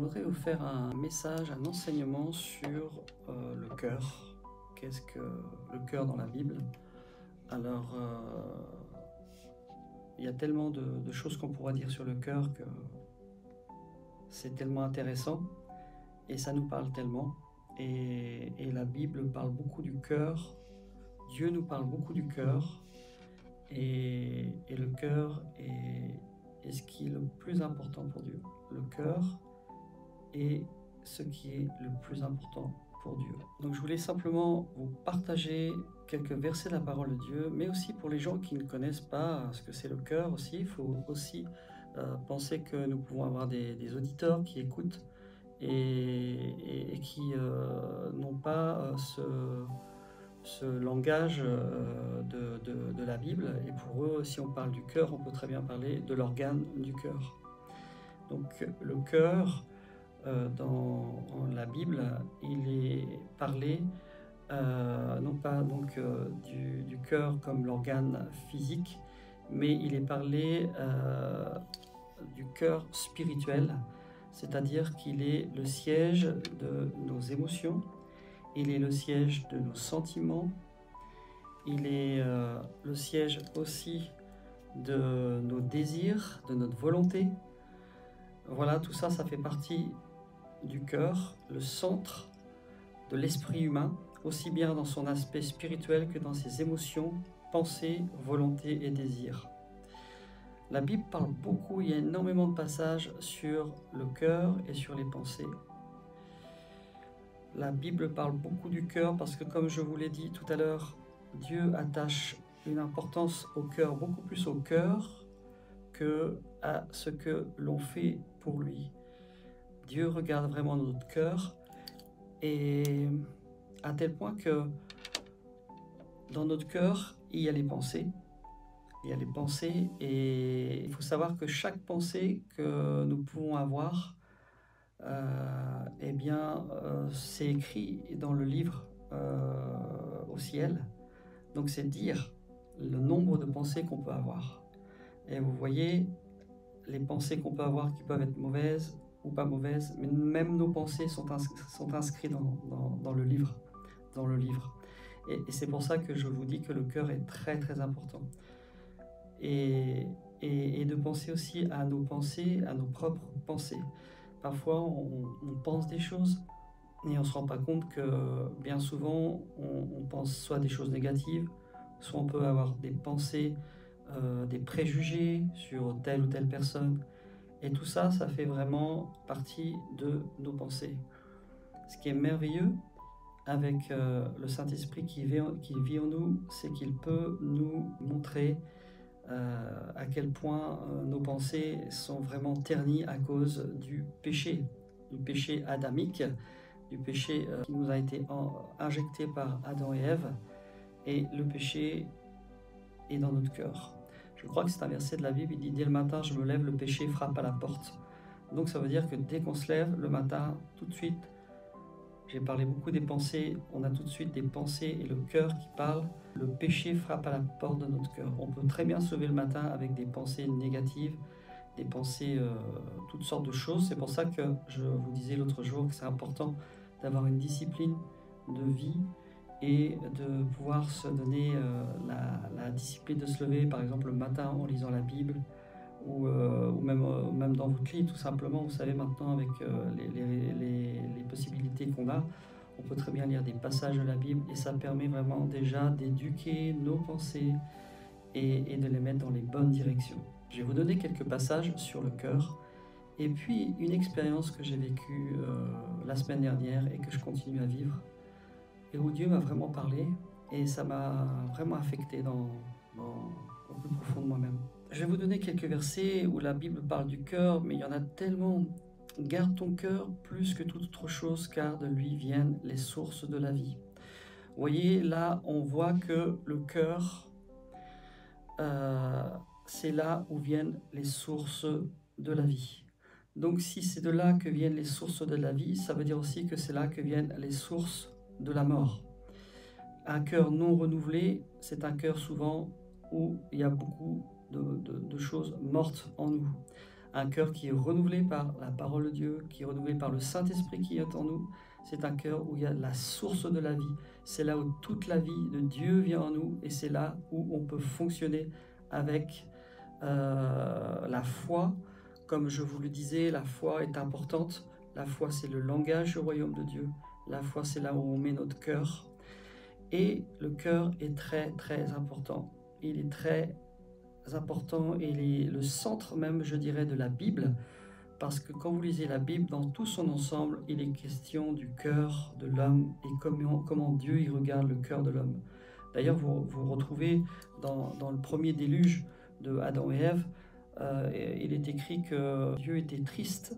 voudrais vous faire un message, un enseignement sur le cœur. Qu'est-ce que le cœur dans la Bible? Alors, il y a tellement de choses qu'on pourra dire sur le cœur que c'est tellement intéressant et ça nous parle tellement. Et la Bible parle beaucoup du cœur, Dieu nous parle beaucoup du cœur, et le cœur est ce qui est le plus important pour Dieu. Le cœur est ce qui est le plus important pour Dieu. Donc je voulais simplement vous partager quelques versets de la parole de Dieu, mais aussi pour les gens qui ne connaissent pas ce que c'est le cœur aussi, il faut aussi penser que nous pouvons avoir des auditeurs qui écoutent et qui n'ont pas ce langage de la Bible. Et pour eux, si on parle du cœur, on peut très bien parler de l'organe du cœur. Donc le cœur, dans la Bible, il est parlé non pas donc du cœur comme l'organe physique, mais il est parlé du cœur spirituel, c'est-à-dire qu'il est le siège de nos émotions, il est le siège de nos sentiments, il est le siège aussi de nos désirs, de notre volonté. Voilà, tout ça, ça fait partie du cœur, le centre de l'esprit humain, aussi bien dans son aspect spirituel que dans ses émotions, pensées, volontés et désirs. La Bible parle beaucoup, il y a énormément de passages sur le cœur et sur les pensées. La Bible parle beaucoup du cœur parce que, comme je vous l'ai dit tout à l'heure, Dieu attache une importance au cœur, beaucoup plus au cœur que à ce que l'on fait pour lui. Dieu regarde vraiment notre cœur, et à tel point que dans notre cœur, il y a les pensées. Il y a les pensées, et il faut savoir que chaque pensée que nous pouvons avoir, c'est écrit dans le livre au ciel. Donc c'est dire le nombre de pensées qu'on peut avoir. Et vous voyez, les pensées qu'on peut avoir qui peuvent être mauvaises ou pas mauvaises, mais même nos pensées sont inscrites dans le livre. Et c'est pour ça que je vous dis que le cœur est très très important. Et de penser aussi à nos pensées, à nos propres pensées. Parfois, on pense des choses et on ne se rend pas compte que bien souvent, on pense soit des choses négatives, soit on peut avoir des pensées, des préjugés sur telle ou telle personne. Et tout ça, ça fait vraiment partie de nos pensées. Ce qui est merveilleux avec le Saint-Esprit qui vit en nous, c'est qu'il peut nous montrer à quel point nos pensées sont vraiment ternies à cause du péché adamique, du péché qui nous a été injecté par Adam et Ève, et le péché est dans notre cœur. Je crois que c'est un verset de la Bible, il dit « Dès le matin, je me lève, le péché frappe à la porte ». Donc ça veut dire que dès qu'on se lève le matin, tout de suite, j'ai parlé beaucoup des pensées, on a tout de suite des pensées et le cœur qui parle. Le péché frappe à la porte de notre cœur. On peut très bien se lever le matin avec des pensées négatives, des pensées, toutes sortes de choses. C'est pour ça que je vous disais l'autre jour que c'est important d'avoir une discipline de vie et de pouvoir se donner la discipline de se lever, par exemple le matin en lisant la Bible, ou même dans votre lit, tout simplement. Vous savez, maintenant, avec les possibilités qu'on a, on peut très bien lire des passages de la Bible, et ça permet vraiment déjà d'éduquer nos pensées et de les mettre dans les bonnes directions. Je vais vous donner quelques passages sur le cœur, et puis une expérience que j'ai vécue la semaine dernière et que je continue à vivre, et où Dieu m'a vraiment parlé, et ça m'a vraiment affecté au plus profond de moi-même. Je vais vous donner quelques versets où la Bible parle du cœur, mais il y en a tellement. Garde ton cœur plus que toute autre chose, car de lui viennent les sources de la vie. Vous voyez, là, on voit que le cœur, c'est là où viennent les sources de la vie. Donc, si c'est de là que viennent les sources de la vie, ça veut dire aussi que c'est là que viennent les sources de la mort. Un cœur non renouvelé, c'est un cœur souvent où il y a beaucoup de choses mortes en nous. Un cœur qui est renouvelé par la parole de Dieu, qui est renouvelé par le Saint-Esprit qui est en nous. C'est un cœur où il y a la source de la vie. C'est là où toute la vie de Dieu vient en nous et c'est là où on peut fonctionner avec la foi. Comme je vous le disais, la foi est importante. La foi, c'est le langage du royaume de Dieu. La foi, c'est là où on met notre cœur. Et le cœur est très, très important. Il est très important et il est le centre même, je dirais, de la Bible. Parce que quand vous lisez la Bible, dans tout son ensemble, il est question du cœur de l'homme et comment Dieu y regarde le cœur de l'homme. D'ailleurs, vous retrouvez dans le premier déluge de Adam et Ève, il est écrit que Dieu était triste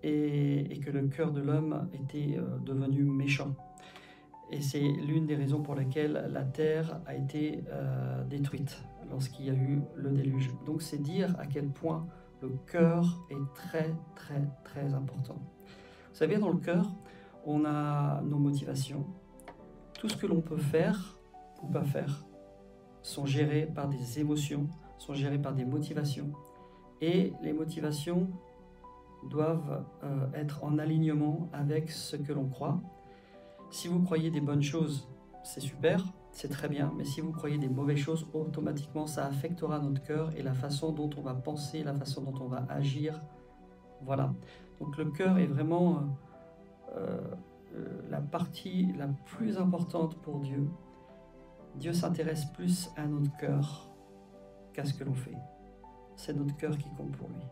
et que le cœur de l'homme était devenu méchant. Et c'est l'une des raisons pour lesquelles la terre a été détruite lorsqu'il y a eu le déluge. Donc c'est dire à quel point le cœur est très, très, très important. Vous savez, dans le cœur, on a nos motivations. Tout ce que l'on peut faire ou pas faire sont gérés par des émotions, sont gérés par des motivations. Et les motivations doivent être en alignement avec ce que l'on croit. Si vous croyez des bonnes choses, c'est super, c'est très bien, mais si vous croyez des mauvaises choses, automatiquement ça affectera notre cœur et la façon dont on va penser, la façon dont on va agir. Voilà. Donc le cœur est vraiment la partie la plus importante pour Dieu. Dieu s'intéresse plus à notre cœur qu'à ce que l'on fait. C'est notre cœur qui compte pour lui.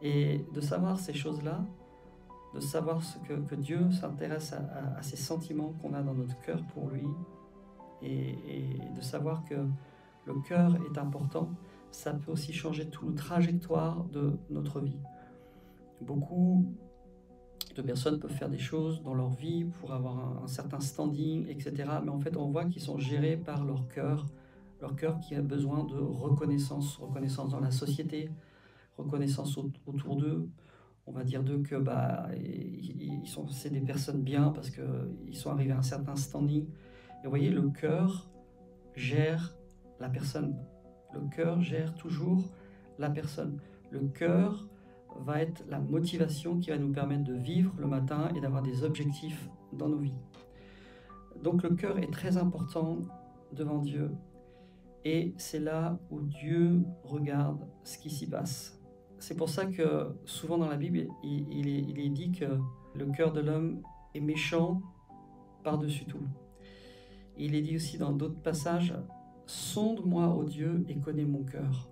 Et de savoir ces choses-là, de savoir que Dieu s'intéresse à ces sentiments qu'on a dans notre cœur pour lui, et de savoir que le cœur est important, ça peut aussi changer toute la trajectoire de notre vie. Beaucoup de personnes peuvent faire des choses dans leur vie pour avoir un certain standing, etc. Mais en fait, on voit qu'ils sont gérés par leur cœur qui a besoin de reconnaissance dans la société, reconnaissance autour d'eux. On va dire d'eux que c'est des personnes bien parce qu'ils sont arrivés à un certain standing. Et vous voyez, le cœur gère la personne. Le cœur gère toujours la personne. Le cœur va être la motivation qui va nous permettre de vivre le matin et d'avoir des objectifs dans nos vies. Donc le cœur est très important devant Dieu. Et c'est là où Dieu regarde ce qui s'y passe. C'est pour ça que souvent dans la Bible, il est dit que le cœur de l'homme est méchant par-dessus tout. Il est dit aussi dans d'autres passages, « Sonde-moi, ô Dieu, et connais mon cœur.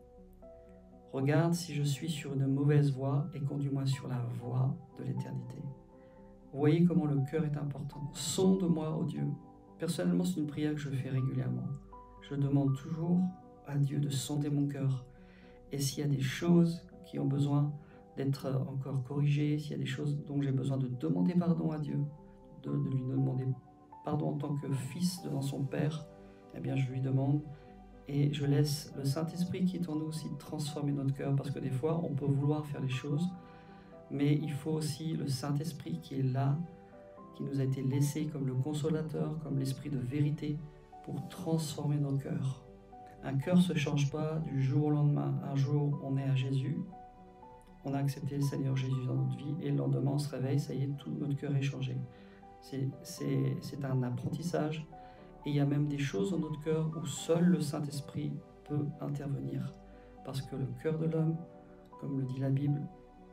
Regarde si je suis sur une mauvaise voie et conduis-moi sur la voie de l'éternité. » Vous voyez comment le cœur est important. « Sonde-moi, ô Dieu. » Personnellement, c'est une prière que je fais régulièrement. Je demande toujours à Dieu de sonder mon cœur. Et s'il y a des choses qui ont besoin d'être encore corrigées, s'il y a des choses dont j'ai besoin de demander pardon à Dieu, de lui demander pardon en tant que fils devant son Père, eh bien je lui demande et je laisse le Saint-Esprit qui est en nous aussi transformer notre cœur, parce que des fois on peut vouloir faire les choses, mais il faut aussi le Saint-Esprit qui est là, qui nous a été laissé comme le consolateur, comme l'esprit de vérité pour transformer nos cœurs. Un cœur ne se change pas du jour au lendemain. Un jour, on est à Jésus, on a accepté le Seigneur Jésus dans notre vie, et le lendemain, on se réveille, ça y est, tout notre cœur est changé. C'est un apprentissage, et il y a même des choses dans notre cœur où seul le Saint-Esprit peut intervenir. Parce que le cœur de l'homme, comme le dit la Bible,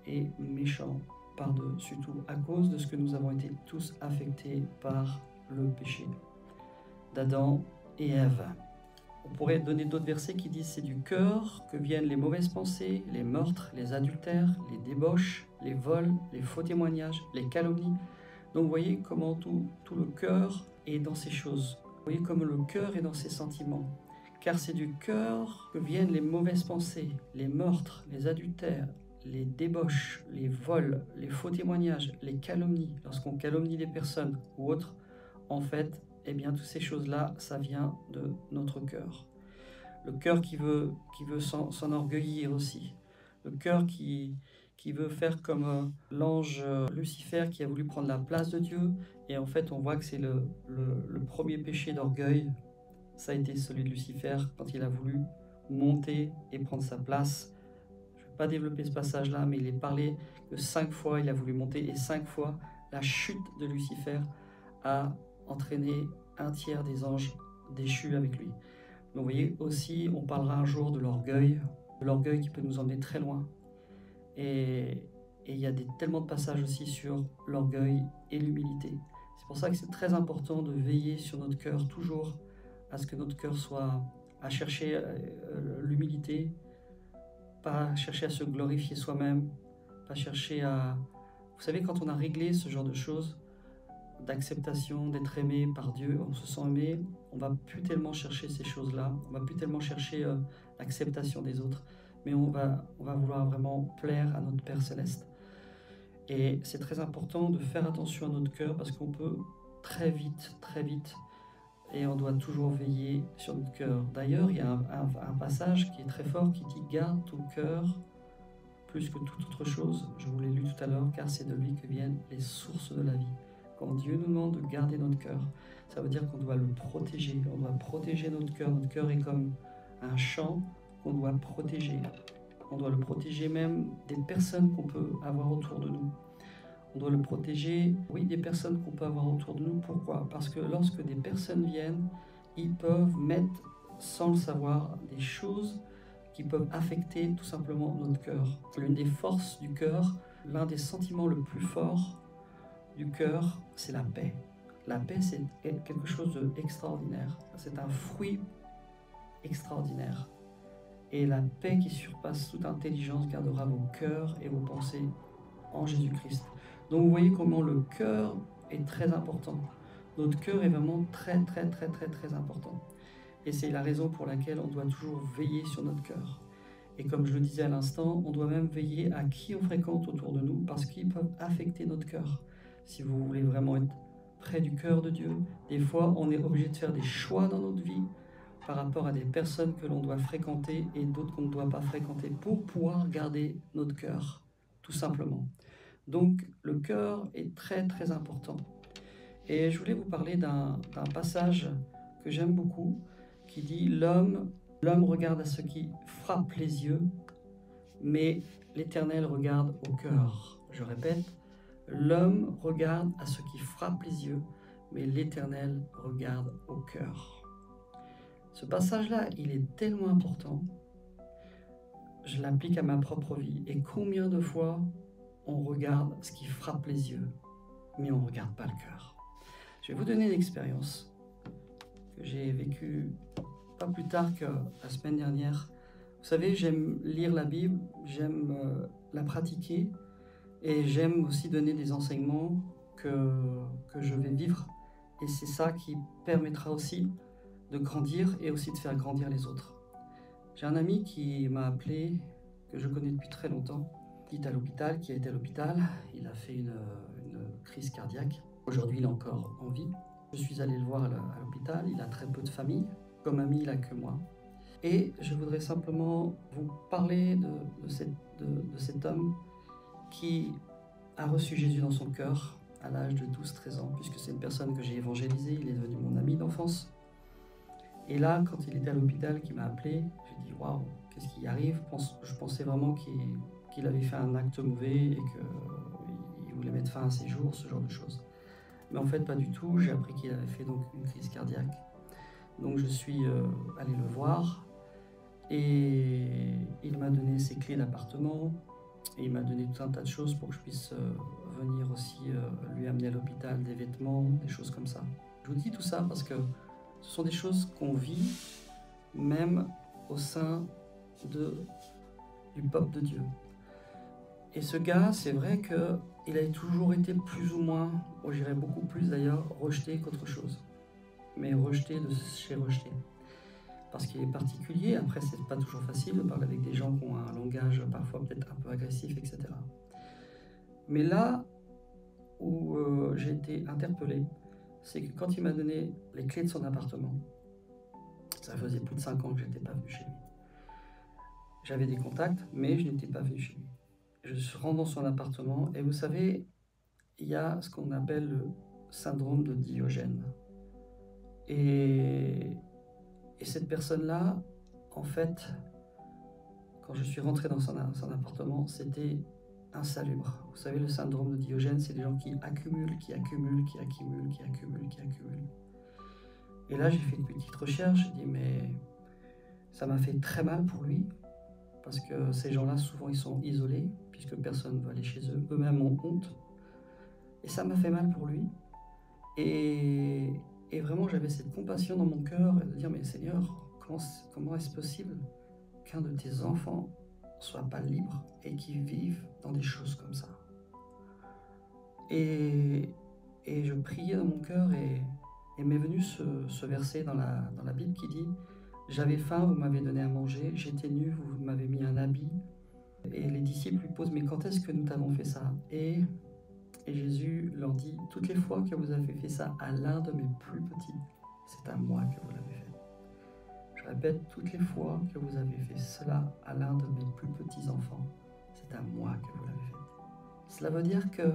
est méchant par-dessus tout, à cause de ce que nous avons été tous affectés par le péché d'Adam et Ève. On pourrait donner d'autres versets qui disent « C'est du cœur que viennent les mauvaises pensées, les meurtres, les adultères, les débauches, les vols, les faux témoignages, les calomnies. » Donc vous voyez comment tout le cœur est dans ces choses. Vous voyez comme le cœur est dans ses sentiments. Car c'est du cœur que viennent les mauvaises pensées, les meurtres, les adultères, les débauches, les vols, les faux témoignages, les calomnies. Lorsqu'on calomnie des personnes ou autres, en fait, eh bien, toutes ces choses-là, ça vient de notre cœur. Le cœur qui veut s'enorgueillir aussi. Le cœur qui veut faire comme l'ange Lucifer qui a voulu prendre la place de Dieu. Et en fait, on voit que c'est le premier péché d'orgueil. Ça a été celui de Lucifer quand il a voulu monter et prendre sa place. Je ne vais pas développé ce passage-là, mais il est parlé que 5 fois il a voulu monter, et 5 fois la chute de Lucifer a entraîné un tiers des anges déchus avec lui. Donc vous voyez, aussi, on parlera un jour de l'orgueil qui peut nous emmener très loin. Et il y a tellement de passages aussi sur l'orgueil et l'humilité. C'est pour ça que c'est très important de veiller sur notre cœur, toujours à ce que notre cœur soit à chercher l'humilité, pas chercher à se glorifier soi-même, pas chercher à... Vous savez, quand on a réglé ce genre de choses, d'acceptation, d'être aimé par Dieu, on se sent aimé, on va plus tellement chercher ces choses-là, on va plus tellement chercher l'acceptation des autres, mais on va vouloir vraiment plaire à notre Père Céleste. Et c'est très important de faire attention à notre cœur, parce qu'on peut très vite, et on doit toujours veiller sur notre cœur. D'ailleurs, il y a un passage qui est très fort qui dit « Garde ton cœur plus que toute autre chose ». Je vous l'ai lu tout à l'heure, car c'est de lui que viennent les sources de la vie. Quand Dieu nous demande de garder notre cœur, ça veut dire qu'on doit le protéger. On doit protéger notre cœur. Notre cœur est comme un champ qu'on doit protéger. On doit le protéger même des personnes qu'on peut avoir autour de nous. On doit le protéger, oui, des personnes qu'on peut avoir autour de nous. Pourquoi? Parce que lorsque des personnes viennent, ils peuvent mettre, sans le savoir, des choses qui peuvent affecter tout simplement notre cœur. L'une des forces du cœur, l'un des sentiments le plus fort du cœur, c'est la paix. La paix, c'est quelque chose d'extraordinaire. C'est un fruit extraordinaire. Et la paix qui surpasse toute intelligence gardera vos cœurs et vos pensées en Jésus-Christ. Donc vous voyez comment le cœur est très important. Notre cœur est vraiment très important. Et c'est la raison pour laquelle on doit toujours veiller sur notre cœur. Et comme je le disais à l'instant, on doit même veiller à qui on fréquente autour de nous, parce qu'ils peuvent affecter notre cœur. Si vous voulez vraiment être près du cœur de Dieu, des fois on est obligé de faire des choix dans notre vie par rapport à des personnes que l'on doit fréquenter et d'autres qu'on ne doit pas fréquenter pour pouvoir garder notre cœur, tout simplement. Donc le cœur est très important. Et je voulais vous parler d'un passage que j'aime beaucoup, qui dit « L'homme regarde à ce qui frappe les yeux, mais l'Éternel regarde au cœur. » Je répète, l'homme regarde à ce qui frappe les yeux, mais l'Éternel regarde au cœur. Ce passage-là, il est tellement important. Je l'applique à ma propre vie. Et combien de fois on regarde ce qui frappe les yeux, mais on ne regarde pas le cœur. Je vais vous donner une expérience que j'ai vécue pas plus tard que la semaine dernière. Vous savez, j'aime lire la Bible, j'aime la pratiquer, et j'aime aussi donner des enseignements que je vais vivre. Et c'est ça qui permettra aussi de grandir et aussi de faire grandir les autres. J'ai un ami qui m'a appelé, que je connais depuis très longtemps, qui est à l'hôpital, qui a été à l'hôpital. Il a fait une crise cardiaque. Aujourd'hui, il est encore en vie. Je suis allé le voir à l'hôpital. Il a très peu de famille. Comme ami, il n'a que moi. Et je voudrais simplement vous parler de cet homme qui a reçu Jésus dans son cœur à l'âge de 12-13 ans, puisque c'est une personne que j'ai évangélisée. Il est devenu mon ami d'enfance. Et là, quand il était à l'hôpital, qui m'a appelé, j'ai dit « Waouh, qu'est-ce qui arrive ?» Je pensais vraiment qu'il avait fait un acte mauvais et qu'il voulait mettre fin à ses jours, ce genre de choses. Mais en fait, pas du tout. J'ai appris qu'il avait fait donc une crise cardiaque. Donc je suis allé le voir et il m'a donné ses clés d'appartement et il m'a donné tout un tas de choses pour que je puisse venir aussi lui amener à l'hôpital des vêtements, des choses comme ça. Je vous dis tout ça parce que ce sont des choses qu'on vit même au sein du peuple de Dieu. Et ce gars, c'est vrai qu'il a toujours été plus ou moins, je dirais beaucoup plus d'ailleurs, rejeté qu'autre chose. Mais rejeté de chez rejeté. Parce qu'il est particulier, après c'est pas toujours facile de parler avec des gens qui ont un langage parfois peut-être un peu agressif, etc. Mais là où j'ai été interpellé, c'est que quand il m'a donné les clés de son appartement, ça faisait plus de 5 ans que je n'étais pas venu chez lui. J'avais des contacts, mais je n'étais pas venu chez lui. Je rentre dans son appartement et vous savez, il y a ce qu'on appelle le syndrome de Diogène. Et cette personne-là, en fait, quand je suis rentré dans son appartement, c'était insalubre. Vous savez, le syndrome de Diogène, c'est des gens qui accumulent, qui accumulent, qui accumulent, qui accumulent, qui accumulent. Et là, j'ai fait une petite recherche, j'ai dit, mais ça m'a fait très mal pour lui, parce que ces gens-là, souvent, ils sont isolés, puisque personne ne veut aller chez eux, eux-mêmes ont honte. Et ça m'a fait mal pour lui. Et vraiment, j'avais cette compassion dans mon cœur, de dire, mais Seigneur, comment est-ce possible qu'un de tes enfants soit pas libre et qu'il vive dans des choses comme ça? Et je priais dans mon cœur et m'est venu ce verset dans la Bible qui dit « J'avais faim, vous m'avez donné à manger, j'étais nu, vous m'avez mis un habit. » Et les disciples lui posent « Mais quand est-ce que nous t'avons fait ça ?» Et Jésus leur dit « Toutes les fois que vous avez fait ça à l'un de mes plus petits, c'est à moi que vous l'avez fait. » Je répète, toutes les fois que vous avez fait cela à l'un de mes plus petits enfants, c'est à moi que vous l'avez fait. Cela veut dire que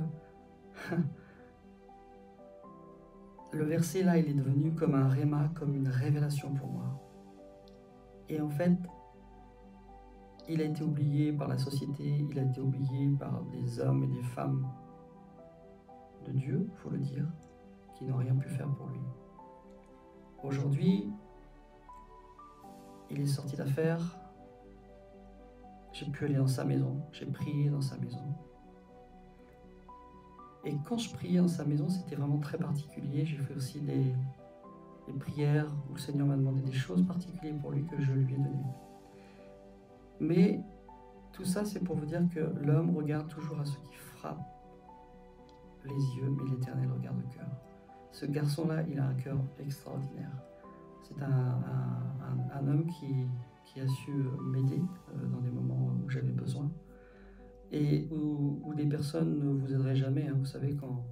le verset là, il est devenu comme un réma, comme une révélation pour moi. Et en fait, il a été oublié par la société, il a été oublié par des hommes et des femmes de Dieu, il faut le dire, qui n'ont rien pu faire pour lui. Aujourd'hui, il est sorti d'affaires, j'ai pu aller dans sa maison, j'ai prié dans sa maison. Et quand je priais dans sa maison, c'était vraiment très particulier. J'ai fait aussi des prières où le Seigneur m'a demandé des choses particulières pour lui que je lui ai données. Mais tout ça, c'est pour vous dire que l'homme regarde toujours à ce qui frappe les yeux, mais l'Éternel regarde le cœur. Ce garçon-là, il a un cœur extraordinaire. C'est un homme qui a su m'aider dans des moments où j'avais besoin. Et où des personnes ne vous aideraient jamais. Hein. Vous savez, quand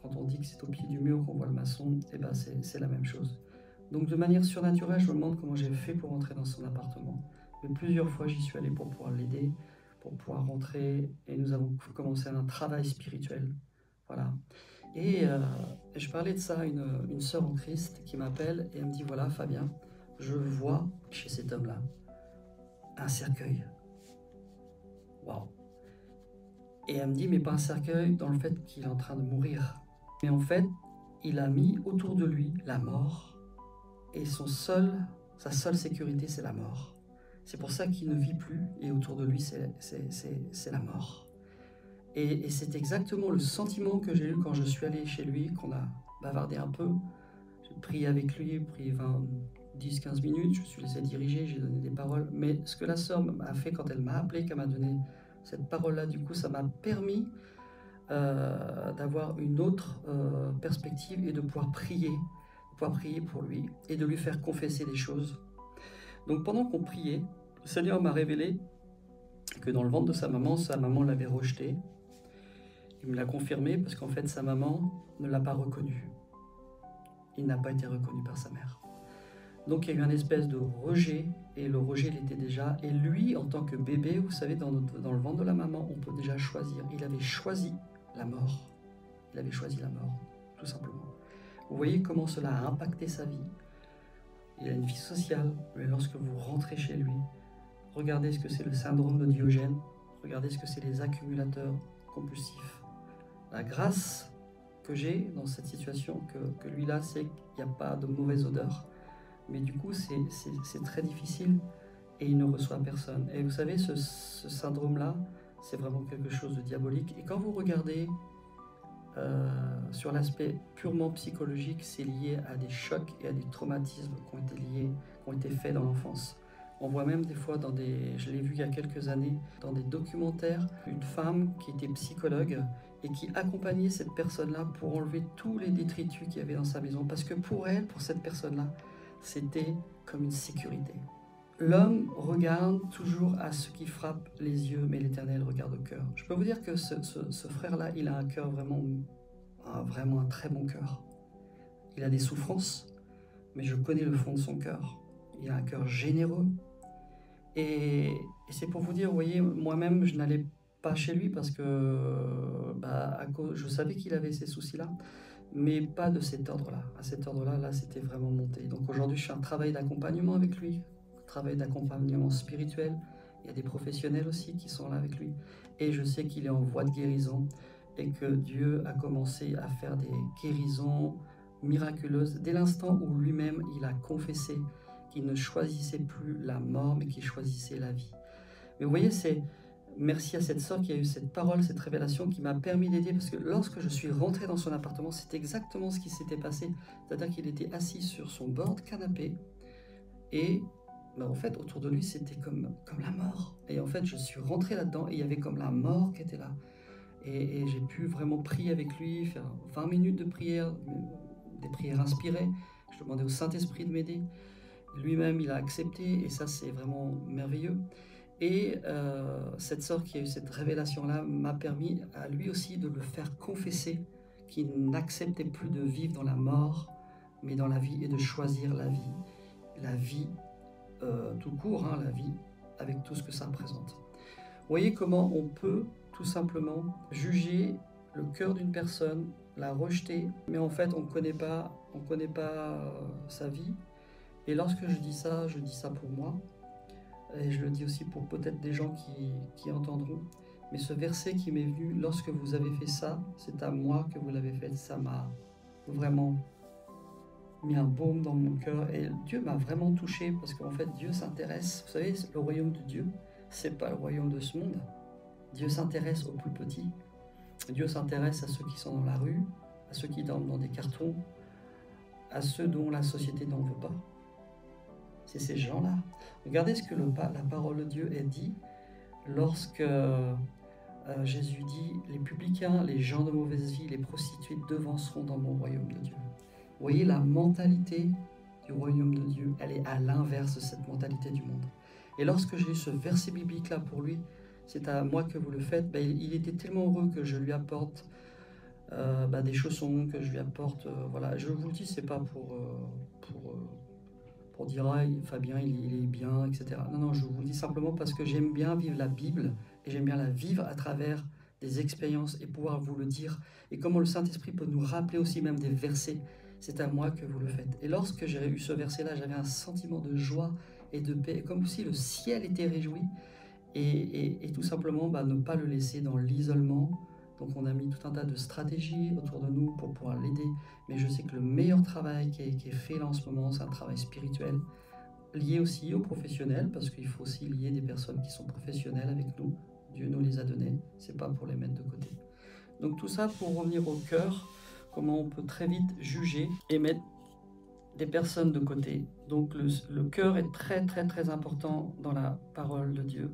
on dit que c'est au pied du mur qu'on voit le maçon, eh ben c'est la même chose. Donc de manière surnaturelle, je me demande comment j'ai fait pour rentrer dans son appartement. Mais plusieurs fois, j'y suis allé pour pouvoir l'aider, pour pouvoir rentrer. Et nous avons commencé un travail spirituel. Voilà. Et je parlais de ça à une sœur en Christ qui m'appelle et elle me dit, voilà Fabien, je vois chez cet homme-là un cercueil. Waouh! Et elle me dit, mais pas un cercueil dans le fait qu'il est en train de mourir. Mais en fait, il a mis autour de lui la mort. Et sa seule sécurité, c'est la mort. C'est pour ça qu'il ne vit plus. Et autour de lui, c'est la mort. Et c'est exactement le sentiment que j'ai eu quand je suis allé chez lui, qu'on a bavardé un peu. J'ai prié avec lui, prié 10-15 minutes. Je me suis laissé diriger, j'ai donné des paroles. Mais ce que la sœur m'a fait quand elle m'a appelé, qu'elle m'a donné cette parole-là, du coup, ça m'a permis d'avoir une autre perspective et de pouvoir prier pour lui et de lui faire confesser des choses. Donc pendant qu'on priait, le Seigneur m'a révélé que dans le ventre de sa maman l'avait rejeté. Il me l'a confirmé parce qu'en fait, sa maman ne l'a pas reconnu. Il n'a pas été reconnu par sa mère. Donc il y a eu une espèce de rejet, et le rejet, il était déjà... Et lui, en tant que bébé, vous savez, dans le ventre de la maman, on peut déjà choisir. Il avait choisi la mort. Il avait choisi la mort, tout simplement. Vous voyez comment cela a impacté sa vie. Il a une vie sociale, mais lorsque vous rentrez chez lui, regardez ce que c'est le syndrome de Diogène, regardez ce que c'est les accumulateurs compulsifs. La grâce que j'ai dans cette situation, que lui là, c'est qu'il n'y a pas de mauvaise odeur. Mais du coup, c'est très difficile et il ne reçoit personne. Et vous savez, ce syndrome-là, c'est vraiment quelque chose de diabolique. Et quand vous regardez sur l'aspect purement psychologique, c'est lié à des chocs et à des traumatismes qui ont été faits dans l'enfance. On voit même des fois je l'ai vu il y a quelques années, dans des documentaires, une femme qui était psychologue et qui accompagnait cette personne-là pour enlever tous les détritus qu'il y avait dans sa maison. Parce que pour cette personne-là, c'était comme une sécurité. L'homme regarde toujours à ce qui frappe les yeux, mais l'Éternel regarde au cœur. Je peux vous dire que ce frère-là, il a un cœur vraiment un très bon cœur. Il a des souffrances, mais je connais le fond de son cœur. Il a un cœur généreux. Et c'est pour vous dire, vous voyez, moi-même, je n'allais pas chez lui parce que je savais qu'il avait ces soucis-là, mais pas de cet ordre-là. À cet ordre-là, là, c'était vraiment monté. Donc aujourd'hui, je fais un travail d'accompagnement avec lui, un travail d'accompagnement spirituel, Il y a des professionnels aussi qui sont là avec lui. Et je sais qu'il est en voie de guérison et que Dieu a commencé à faire des guérisons miraculeuses dès l'instant où lui-même il a confessé qu'il ne choisissait plus la mort mais qu'il choisissait la vie. Mais vous voyez, c'est merci à cette sœur qui a eu cette parole, cette révélation qui m'a permis d'aider, parce que lorsque je suis rentré dans son appartement, c'est exactement ce qui s'était passé. C'est-à-dire qu'il était assis sur son bord de canapé et en fait, autour de lui, c'était comme la mort. Et en fait, je suis rentré là-dedans et il y avait comme la mort qui était là. Et j'ai pu vraiment prier avec lui, faire 20 minutes de prière, des prières inspirées. Je demandais au Saint-Esprit de m'aider. Lui-même, il a accepté et ça, c'est vraiment merveilleux. Et cette sœur qui a eu cette révélation-là m'a permis à lui aussi de le faire confesser qu'il n'acceptait plus de vivre dans la mort, mais dans la vie et de choisir la vie tout court, hein, la vie avec tout ce que ça représente. Vous voyez comment on peut tout simplement juger le cœur d'une personne, la rejeter, mais en fait on ne connaît pas sa vie. Et lorsque je dis ça pour moi, et je le dis aussi pour peut-être des gens qui entendront, mais ce verset qui m'est venu, lorsque vous avez fait ça, c'est à moi que vous l'avez fait, ça m'a vraiment mis un baume dans mon cœur et Dieu m'a vraiment touché parce qu'en fait Dieu s'intéresse, vous savez, le royaume de Dieu, c'est pas le royaume de ce monde. Dieu s'intéresse aux plus petits, Dieu s'intéresse à ceux qui sont dans la rue, à ceux qui dorment dans des cartons, à ceux dont la société n'en veut pas. C'est ces gens-là. Regardez ce que la parole de Dieu est dit lorsque Jésus dit « Les publicains, les gens de mauvaise vie, les prostituées devanceront dans mon royaume de Dieu ». Vous voyez, la mentalité du royaume de Dieu, elle est à l'inverse de cette mentalité du monde. Et lorsque j'ai eu ce verset biblique-là pour lui, c'est à moi que vous le faites, il était tellement heureux que je lui apporte des chaussons, que je lui apporte... voilà, je vous le dis, c'est pas pour dire « Ah, Fabien, il est bien, etc. » Non, non, je vous le dis simplement parce que j'aime bien vivre la Bible et j'aime bien la vivre à travers des expériences et pouvoir vous le dire. Et comment le Saint-Esprit peut nous rappeler aussi même des versets, c'est à moi que vous le faites. Et lorsque j'ai eu ce verset-là, j'avais un sentiment de joie et de paix, comme si le ciel était réjoui. Et tout simplement, ne pas le laisser dans l'isolement. Donc on a mis tout un tas de stratégies autour de nous pour pouvoir l'aider. Mais je sais que le meilleur travail qui est fait là en ce moment, c'est un travail spirituel, lié aussi aux professionnels, parce qu'il faut aussi lier des personnes qui sont professionnelles avec nous. Dieu nous les a donnés, c'est pas pour les mettre de côté. Donc tout ça pour revenir au cœur, comment on peut très vite juger et mettre des personnes de côté. Donc le cœur est très très très important dans la parole de Dieu.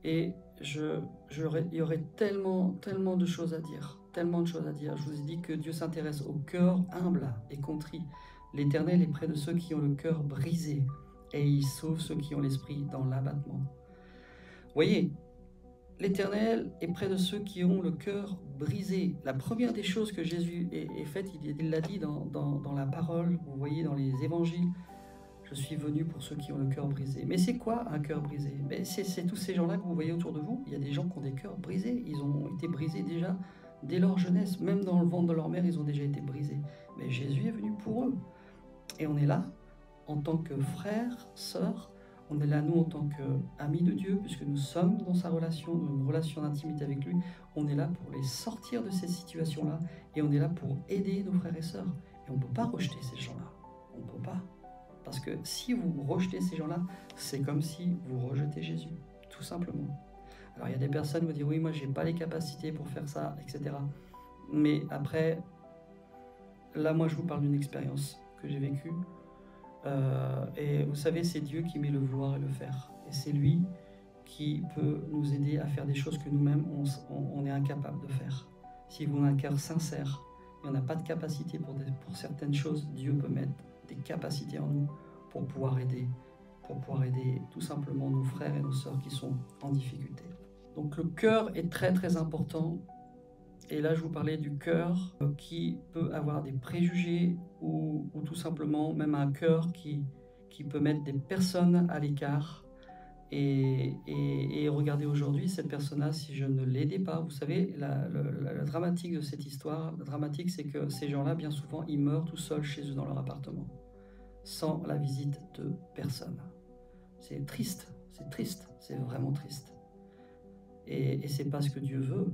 Et il y aurait tellement de choses à dire, tellement de choses à dire. Je vous ai dit que Dieu s'intéresse au cœur humble et contrit. L'Éternel est près de ceux qui ont le cœur brisé et il sauve ceux qui ont l'esprit dans l'abattement. Voyez, l'Éternel est près de ceux qui ont le cœur brisé. La première des choses que Jésus ait faite, il l'a dit dans la parole, vous voyez dans les évangiles, je suis venu pour ceux qui ont le cœur brisé. Mais c'est quoi un cœur brisé? C'est tous ces gens-là que vous voyez autour de vous. Il y a des gens qui ont des cœurs brisés. Ils ont été brisés déjà dès leur jeunesse. Même dans le ventre de leur mère, ils ont déjà été brisés. Mais Jésus est venu pour eux. Et on est là en tant que frères, sœurs. On est là, nous, en tant qu'amis de Dieu, puisque nous sommes dans sa relation, dans une relation d'intimité avec lui. On est là pour les sortir de ces situations-là. Et on est là pour aider nos frères et sœurs. Et on ne peut pas rejeter ces gens-là. On ne peut pas. Parce que si vous rejetez ces gens-là, c'est comme si vous rejetez Jésus, tout simplement. Alors il y a des personnes qui vont dire, oui, moi j'ai pas les capacités pour faire ça, etc. Mais après, là moi je vous parle d'une expérience que j'ai vécue. Et vous savez, c'est Dieu qui met le vouloir et le faire. Et c'est lui qui peut nous aider à faire des choses que nous-mêmes, on est incapable de faire. Si vous avez un cœur sincère et on n'a pas de capacité pour certaines choses, Dieu peut mettre des capacités en nous pour pouvoir aider tout simplement nos frères et nos sœurs qui sont en difficulté. Donc le cœur est très très important. Et là, je vous parlais du cœur qui peut avoir des préjugés ou tout simplement même un cœur qui peut mettre des personnes à l'écart. Et regardez aujourd'hui, cette personne-là, si je ne l'aidais pas, vous savez, la dramatique de cette histoire, la dramatique, c'est que ces gens-là, bien souvent, ils meurent tout seuls chez eux dans leur appartement, sans la visite de personne. C'est triste, C'est triste, c'est vraiment triste. Et c'est pas ce que Dieu veut.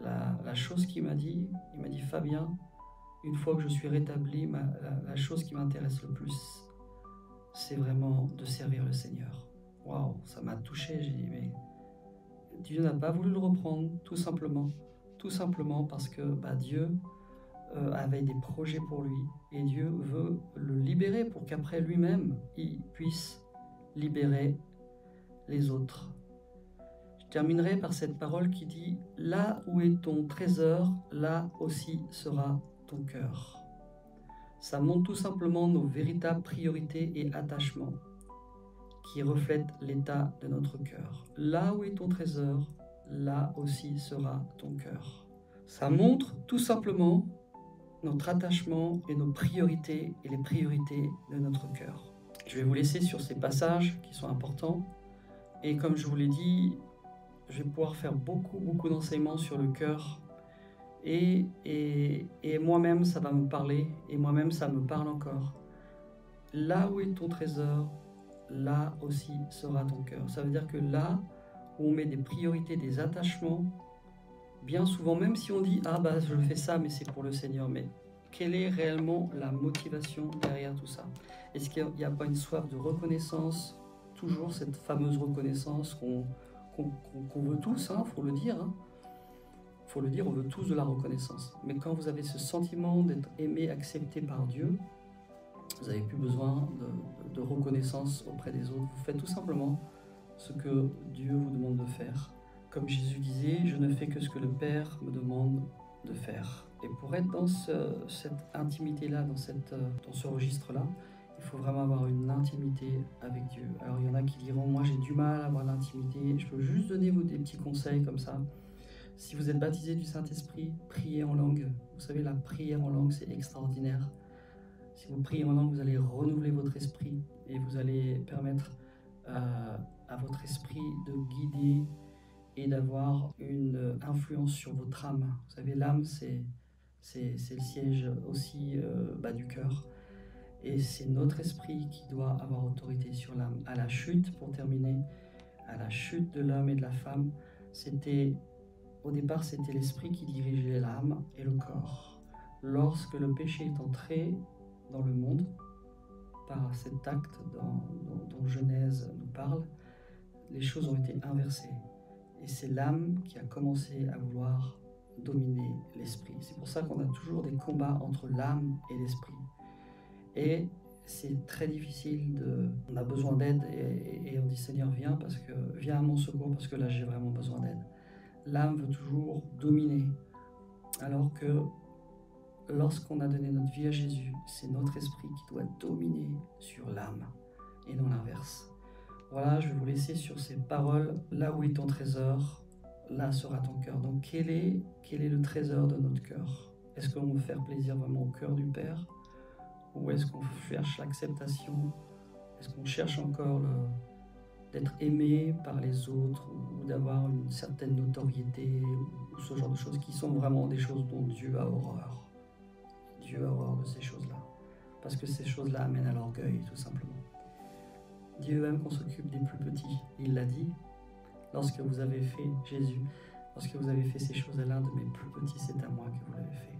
La chose qu'il m'a dit, il m'a dit, Fabien, une fois que je suis rétabli, la chose qui m'intéresse le plus, c'est vraiment de servir le Seigneur. Waouh, ça m'a touché, j'ai dit, mais Dieu n'a pas voulu le reprendre, tout simplement parce que Dieu avait des projets pour lui, et Dieu veut le libérer pour qu'après lui-même, il puisse libérer les autres. Je terminerai par cette parole qui dit « Là où est ton trésor, là aussi sera ton cœur ». Ça montre tout simplement nos véritables priorités et attachements qui reflètent l'état de notre cœur. Là où est ton trésor, là aussi sera ton cœur. Ça montre tout simplement notre attachement et nos priorités et les priorités de notre cœur. Je vais vous laisser sur ces passages qui sont importants. Et comme je vous l'ai dit, je vais pouvoir faire beaucoup d'enseignements sur le cœur. Et moi-même, ça va me parler. Et moi-même, ça me parle encore. Là où est ton trésor, là aussi sera ton cœur. Ça veut dire que là où on met des priorités, des attachements, bien souvent, même si on dit « Ah je fais ça, mais c'est pour le Seigneur », mais quelle est réellement la motivation derrière tout ça? Est-ce qu'il n'y a pas une soif de reconnaissance? Toujours cette fameuse reconnaissance qu'on veut tous, faut le dire. Faut le dire, on veut tous de la reconnaissance. Mais quand vous avez ce sentiment d'être aimé, accepté par Dieu, vous n'avez plus besoin de reconnaissance auprès des autres. Vous faites tout simplement ce que Dieu vous demande de faire. Comme Jésus disait, je ne fais que ce que le Père me demande de faire. Et pour être dans cette intimité-là, dans ce registre-là, il faut vraiment avoir une intimité avec Dieu. Alors il y en a qui diront, moi j'ai du mal à avoir l'intimité. Je peux juste donner vous des petits conseils comme ça. Si vous êtes baptisé du Saint-Esprit, priez en langue. Vous savez, la prière en langue, c'est extraordinaire. Si vous priez en langue, vous allez renouveler votre esprit et vous allez permettre à votre esprit de guider et d'avoir une influence sur votre âme. Vous savez, l'âme, c'est le siège aussi du cœur. Et c'est notre esprit qui doit avoir autorité sur l'âme. À la chute, pour terminer, à la chute de l'homme et de la femme, au départ, c'était l'esprit qui dirigeait l'âme et le corps. Lorsque le péché est entré dans le monde, par cet acte dont Genèse nous parle, les choses ont été inversées. Et c'est l'âme qui a commencé à vouloir dominer l'esprit. C'est pour ça qu'on a toujours des combats entre l'âme et l'esprit. Et c'est très difficile on a besoin d'aide et on dit Seigneur viens à mon secours parce que là j'ai vraiment besoin d'aide. L'âme veut toujours dominer, alors que lorsqu'on a donné notre vie à Jésus, c'est notre esprit qui doit dominer sur l'âme et non l'inverse. Voilà, je vais vous laisser sur ces paroles. Là où est ton trésor, là sera ton cœur. Donc quel est le trésor de notre cœur? Est-ce qu'on veut faire plaisir vraiment au cœur du Père? Ou est-ce qu'on cherche l'acceptation? Est-ce qu'on cherche encore d'être aimé par les autres ou d'avoir une certaine notoriété ou ce genre de choses qui sont vraiment des choses dont Dieu a horreur. Dieu a horreur de ces choses-là. Parce que ces choses-là amènent à l'orgueil, tout simplement. Dieu aime qu'on s'occupe des plus petits. Il l'a dit, lorsque vous avez fait, Jésus, lorsque vous avez fait ces choses à l'un de mes plus petits, c'est à moi que vous l'avez fait.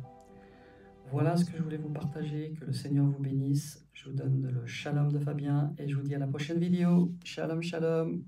Voilà ce que je voulais vous partager, que le Seigneur vous bénisse. Je vous donne le shalom de Fabien et je vous dis à la prochaine vidéo. Shalom, shalom.